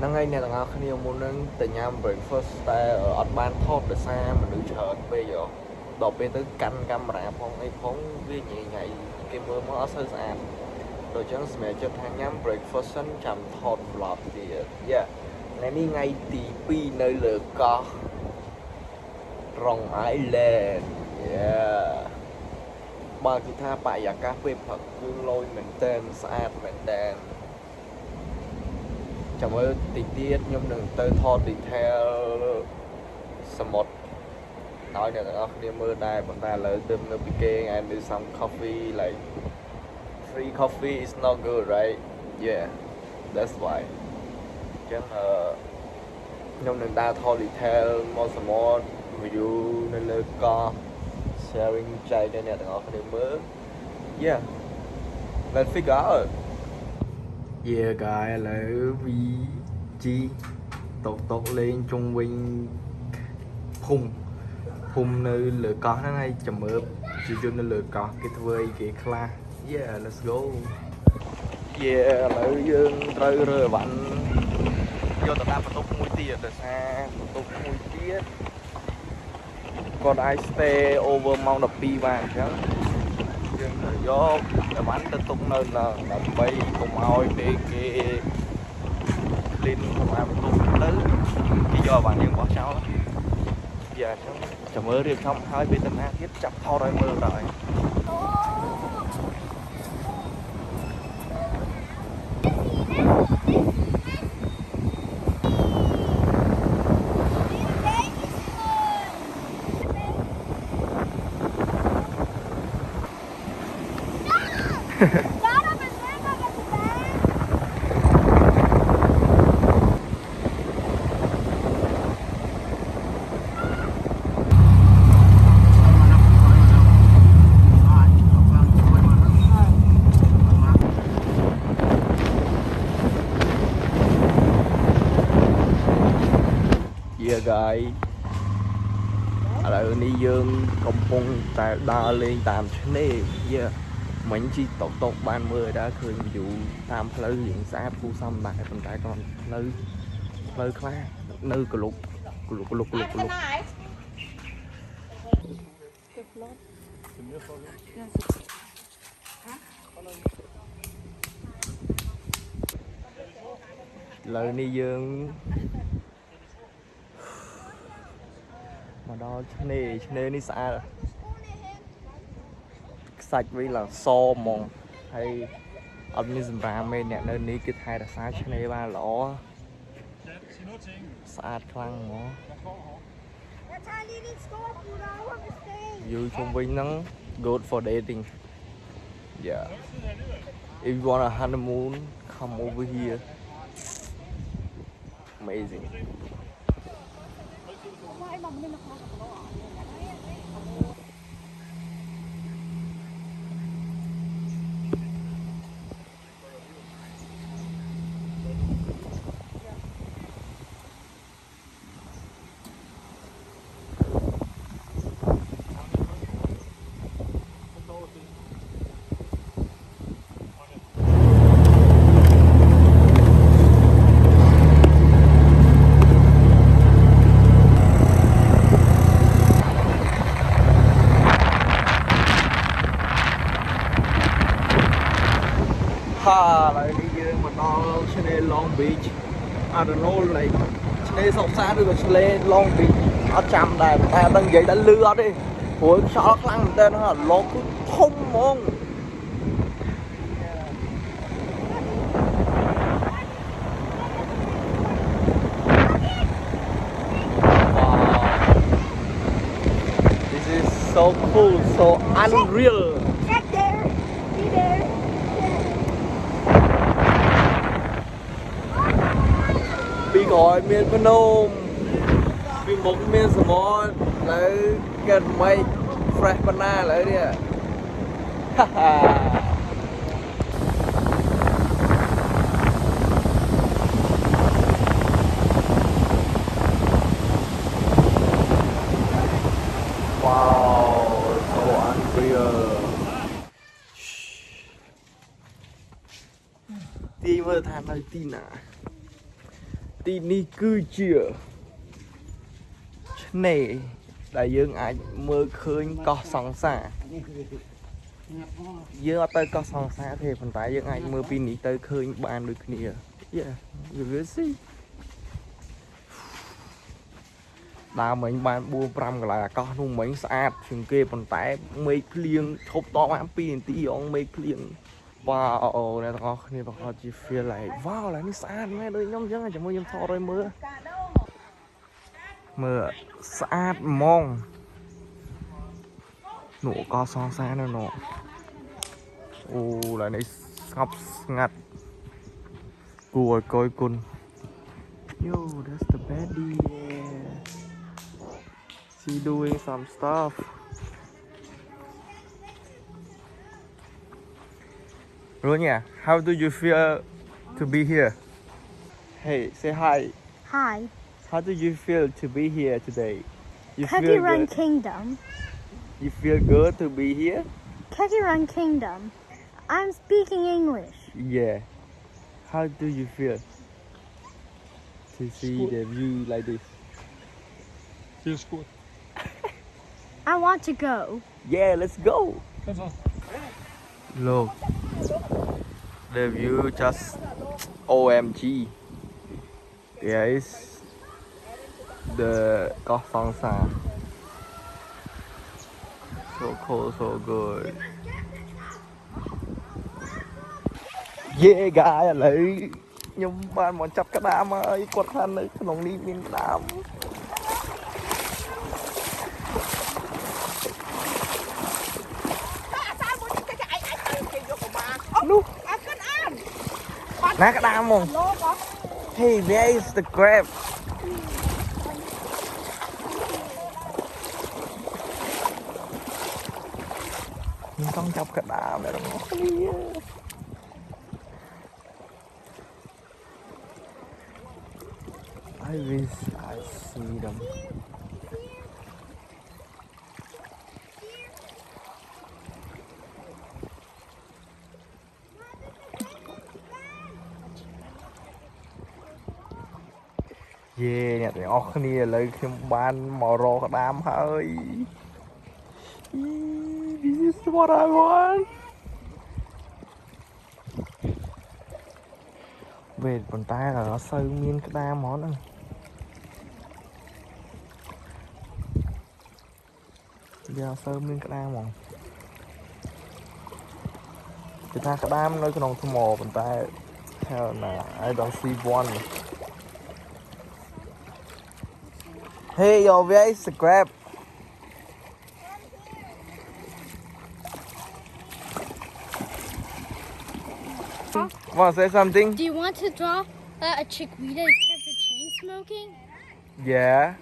năng ngày này là khi muốn nâng từ nhà breakfast tại ở ban thốt để xa mà nữ chờ bây giờ đọc bên tới canh camera phong ấy phóng với nhẹ nhảy cái mưa mới ở sơ sàn rồi chẳng mẹ cho thằng nhắm breakfast chăm thốt lọt thì yeah này đi ngay tí pi nơi lửa có rong Island yeah ba cái tha bài giả cà phê Phật dương lôi mình tên xa mình tên chẳng mới tí tiết nhưng đừng tới thọ detail một nói là nó đi mưa đây bọn ta lấy tôm nó bị kê and do some coffee like free coffee is not good right yeah that's why chứ nhưng đừng ta thọ detail more review nên là có sharing chạy đây nè nó đi mưa yeah let's figure out yeah guys lấy vì chi tột lên trung bình phùng nơi lửa có nó ngay chầm ướp chỉ cho nên lửa có cái vơi cái kla yeah let's go yeah lấy dương rơi bạn vô tao ta phải tốt mũi tiệt rồi xa tốt mũi tiết còn ai stay over Mount Pi vàng chứ dương vô để bắn tự tục nơi là bay cùng ao để cái lên không ai tục tới cái do bạn nhưng bỏ sao lắm giờ chồng mới riêng không hơi bị tình ác tiếp chậm thao rồi mưa rồi guys ở đây dương công pung tại đa lên tạm thế yeah mình chỉ tộc ban mưa đã khơi vụ tam lư hiện xã khu xâm lại còn cái còn lư khá nơi cờ lục lời ni dương mà đó nên đi xa sạch với là so mong hay ông như ra bên nè nơi ní cái thay là xa cho nên ba lỗ xa khăn nó vui chung với nắng good for dating yeah if you want a honeymoon come over here amazing lại đi mà nó trên Long Beach I don't know like trên sọc xa được lên Long Beach ở chăm đây ta đang dậy đã lừa đi hồi sao nó lăng tên nó là lột cứ thông mong this is so cool so unreal gọi miền Phnom vì một miền small lấy gần mấy fresh banana lấy đi à wow so unreal đi vừa thang nơi tin à ទីនេះគឺជាឆ្នេរដែលយើងអាចមើលឃើញកោះសង្សារយើងអត់ទៅកោះសង្សារទេប៉ុន្តែយើងអាចមើលពីនេះទៅឃើញបានដូចគ្នា Yeah you will see ដើរមិញបាន 4-5 កន្លែងអាកាសនោះមិញស្អាតជាងគេប៉ុន្តែមេឃភ្លៀងឈប់តបាន 2 នាទីអងមេឃភ្លៀង Wow អ្នកទាំងអស់គ្នាប្រហែលជា feel like wow ឡើយនេះស្អាតមែនដូចខ្ញុំអញ្ចឹងជាមួយខ្ញុំថតឲ្យមើលស្អាតហ្មងនោះកោះសង្សារនៅនោះអូឡើយនេះស្ងប់ស្ងាត់គួរឲ្យកយគុណ Yo that's the baddie yeah. She doing some stuff Ronya how do you feel to be here Hey say hi Hi. How do you feel to be here today You Cookie feel Run good Kingdom. You feel good to be here Cookie Run Kingdom. I'm speaking English. Yeah How do you feel to see the view like this Feels good. I want to go. Yeah let's go That's all. Look The view just OMG There is the Koh Sangsa So cool so good Yeah guys ឥឡូវខ្ញុំបានមកចាប់ក្តាមហើយគាត់ថានៅក្នុងនេះមានក្តាមនោះណាក្តាមហ្មង Hey where is the crab ខ្ញុំចង់ចាប់ក្តាមអ្នកទាំងអស់គ្នា I wish I see them Yeah អ្នកទាំងអស់គ្នាឥឡូវខ្ញុំបានមករកក្តាមហើយ This is what I want វេតប៉ុន្តែអត់សូវមានក្តាមហ្មងហ្នឹងវាអត់សូវមានក្តាមហ្មងគេថាក្តាមនៅក្នុងថ្មប៉ុន្តែ hell nah I don't see one Hey yo where is the crab Want to say something? Do you want to draw a chickweed temper chain smoking? Yeah.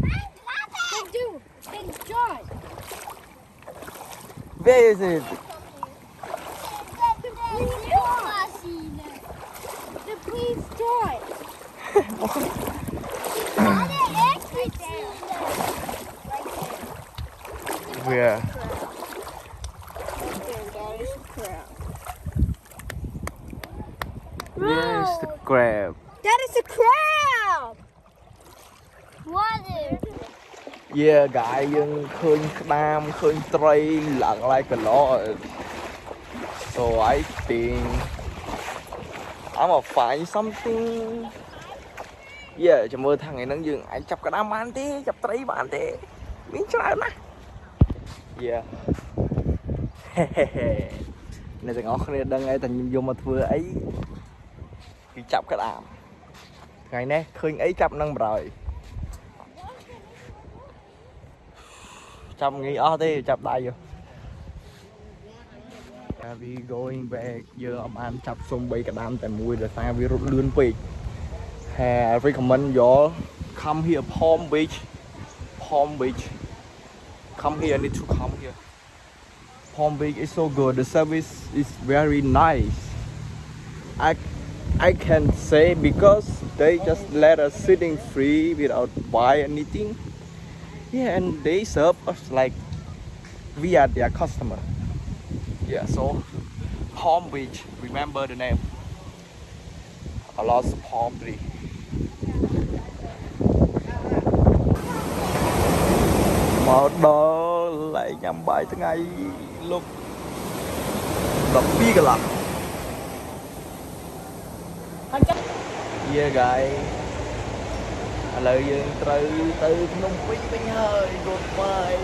Then do. Then draw it. Where is it? Then please draw it. Where? Where's the crab? That is a crab. What is? Yeah, guys យើងឃើញក្តាមឃើញត្រីឡើងឡាយកន្លោ So I think I'm gonna find something Yeah ចាំមើលថាថ្ងៃហ្នឹងយើងអាចចាប់ក្តាមបានទេចាប់ត្រីបានទេមានច្រើនណាស់ Yeah អ្នកទាំងអស់គ្នាដឹងហើយតែខ្ញុំយកមកធ្វើអីគឺចាប់ក្តាមថ្ងៃនេះឃើញអីចាប់នឹងបរហើយចាប់ងាយអស់ទេចាប់ដៃ We going back យើងអត់បានចាប់សុំ3ក្តាមតែមួយដោយសារវារត់លឿនពេក I recommend y'all come here Palm Beach come here need to come here Palm Beach is so good the service is very nice I can say because they just let us sitting free without buy anything Yeah and they serve us like we are their customer Yeah so Palm Beach remember the name I lost palm tree Một đó lại nhằm bài thứ ngày lúc đập bi cả lắm. Yeah guys.ឥឡូវយើងត្រូវទៅភ្នំពេញវិញហើយ goodbye